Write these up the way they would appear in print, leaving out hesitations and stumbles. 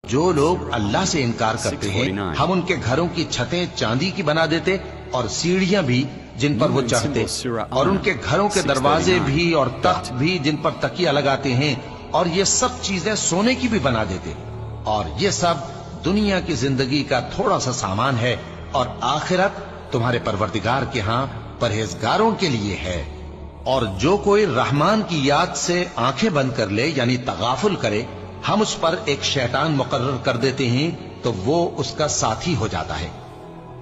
جو لوگ اللہ سے انکار کرتے ہیں ہم ان کے گھروں کی چھتیں چاندی کی بنا دیتے اور سیڑھیاں بھی جن پر وہ چڑھتے، اور ان کے گھروں کے دروازے بھی اور تخت بھی جن پر تکیہ لگاتے ہیں، اور یہ سب چیزیں سونے کی بھی بنا دیتے، اور یہ سب دنیا کی زندگی کا تھوڑا سا سامان ہے، اور آخرت تمہارے پروردگار کے ہاں پرہیزگاروں کے لیے ہے۔ اور جو کوئی رحمان کی یاد سے آنکھیں بند کر لے یعنی تغافل کرے، ہم اس پر ایک شیطان مقرر کر دیتے ہیں تو وہ اس کا ساتھی ہو جاتا ہے،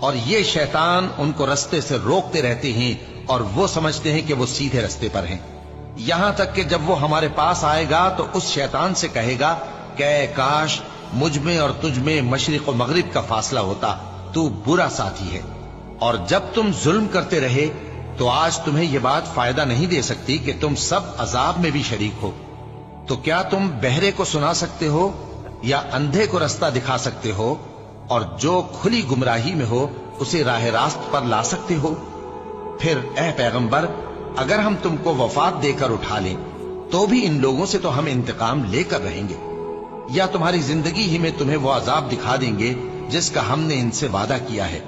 اور یہ شیطان ان کو رستے سے روکتے رہتے ہیں اور وہ سمجھتے ہیں کہ وہ سیدھے رستے پر ہیں، یہاں تک کہ جب وہ ہمارے پاس آئے گا تو اس شیطان سے کہے گا کہ کاش مجھ میں اور تجھ میں مشرق و مغرب کا فاصلہ ہوتا، تو برا ساتھی ہے۔ اور جب تم ظلم کرتے رہے تو آج تمہیں یہ بات فائدہ نہیں دے سکتی کہ تم سب عذاب میں بھی شریک ہو، تو کیا تم بہرے کو سنا سکتے ہو یا اندھے کو رستہ دکھا سکتے ہو، اور جو کھلی گمراہی میں ہو اسے راہ راست پر لا سکتے ہو؟ پھر اے پیغمبر، اگر ہم تم کو وفات دے کر اٹھا لیں تو بھی ان لوگوں سے تو ہم انتقام لے کر رہیں گے، یا تمہاری زندگی ہی میں تمہیں وہ عذاب دکھا دیں گے جس کا ہم نے ان سے وعدہ کیا ہے،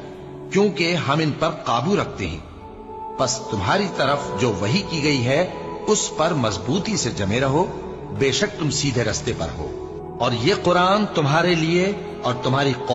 کیونکہ ہم ان پر قابو رکھتے ہیں۔ پس تمہاری طرف جو وحی کی گئی ہے اس پر مضبوطی سے جمے رہو، بے شک تم سیدھے رستے پر ہو، اور یہ قرآن تمہارے لیے اور تمہاری